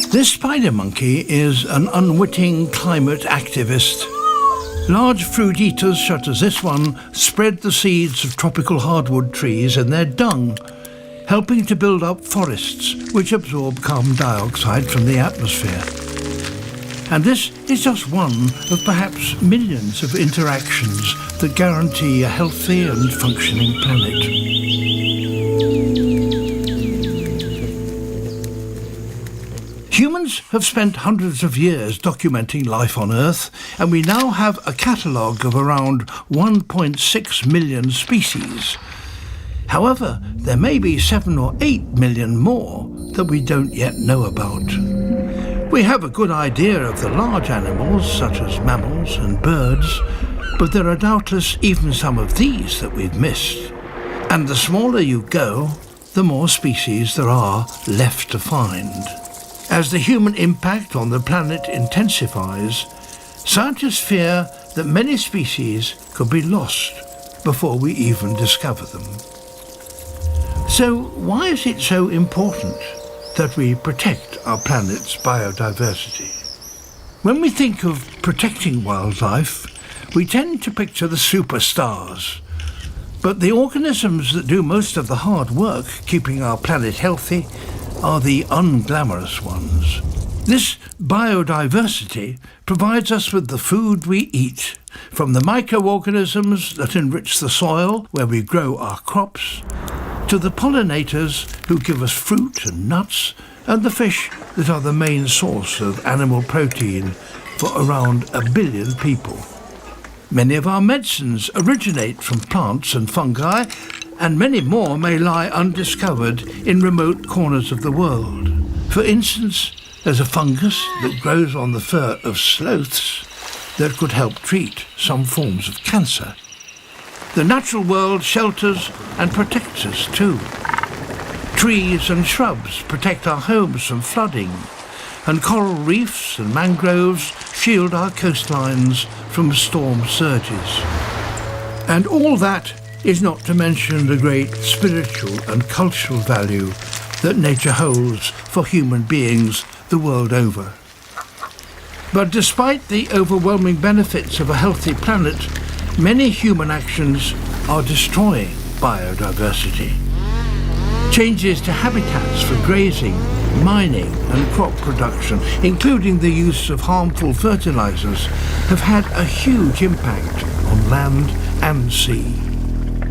This spider monkey is an unwitting climate activist. Large fruit eaters such as this one spread the seeds of tropical hardwood trees in their dung, helping to build up forests which absorb carbon dioxide from the atmosphere. And this is just one of perhaps millions of interactions that guarantee a healthy and functioning planet. Humans have spent hundreds of years documenting life on Earth, and we now have a catalogue of around 1.6 million species. However, there may be 7 or 8 million more that we don't yet know about. We have a good idea of the large animals, such as mammals and birds, but there are doubtless even some of these that we've missed. And the smaller you go, the more species there are left to find. As the human impact on the planet intensifies, scientists fear that many species could be lost before we even discover them. So why is it so important that we protect our planet's biodiversity? When we think of protecting wildlife, we tend to picture the superstars. But the organisms that do most of the hard work keeping our planet healthy are the unglamorous ones. This biodiversity provides us with the food we eat, from the microorganisms that enrich the soil where we grow our crops, to the pollinators who give us fruit and nuts, and the fish that are the main source of animal protein for around 1 billion people. Many of our medicines originate from plants and fungi, and many more may lie undiscovered in remote corners of the world. For instance, there's a fungus that grows on the fur of sloths that could help treat some forms of cancer. The natural world shelters and protects us too. Trees and shrubs protect our homes from flooding, and coral reefs and mangroves shield our coastlines from storm surges. And all that is not to mention the great spiritual and cultural value that nature holds for human beings the world over. But despite the overwhelming benefits of a healthy planet, many human actions are destroying biodiversity. Changes to habitats for grazing, mining and crop production, including the use of harmful fertilizers, have had a huge impact on land and sea.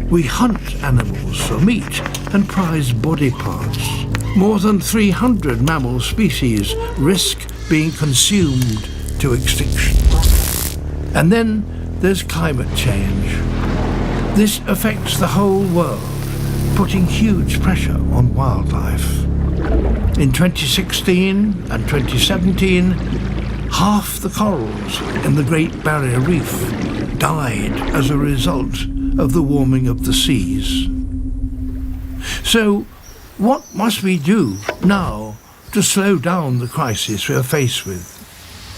We hunt animals for meat and prize body parts. More than 300 mammal species risk being consumed to extinction. And then there's climate change. This affects the whole world, putting huge pressure on wildlife. In 2016 and 2017, half the corals in the Great Barrier Reef died as a result of the warming of the seas. So, what must we do now to slow down the crisis we are faced with?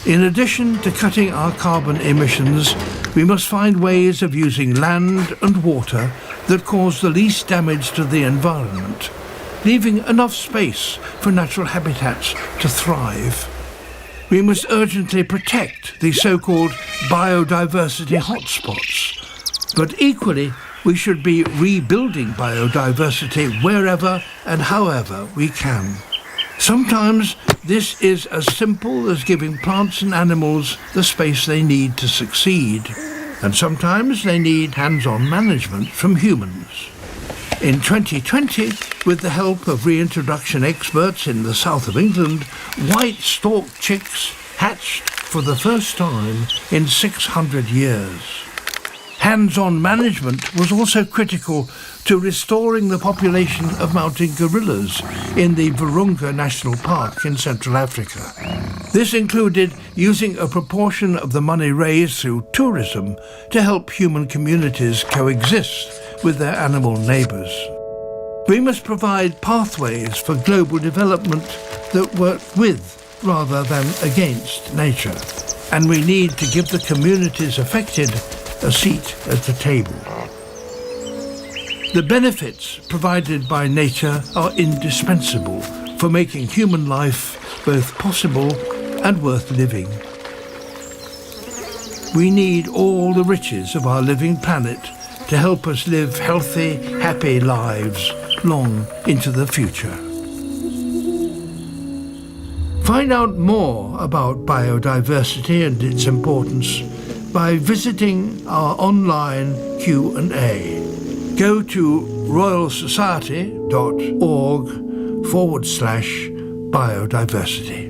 In addition to cutting our carbon emissions, we must find ways of using land and water that cause the least damage to the environment, leaving enough space for natural habitats to thrive. We must urgently protect the so-called biodiversity hotspots, but equally we should be rebuilding biodiversity wherever and however we can. Sometimes this is as simple as giving plants and animals the space they need to succeed, and sometimes they need hands-on management from humans. In 2020, with the help of reintroduction experts in the south of England, white-stalked chicks hatched for the first time in 600 years. Hands-on management was also critical to restoring the population of mountain gorillas in the Virunga National Park in Central Africa. This included using a proportion of the money raised through tourism to help human communities coexist with their animal neighbours. We must provide pathways for global development that work with rather than against nature, and we need to give the communities affected a seat at the table. The benefits provided by nature are indispensable for making human life both possible and worth living. We need all the riches of our living planet to help us live healthy, happy lives long into the future. Find out more about biodiversity and its importance by visiting our online Q&A. Go to royalsociety.org/biodiversity.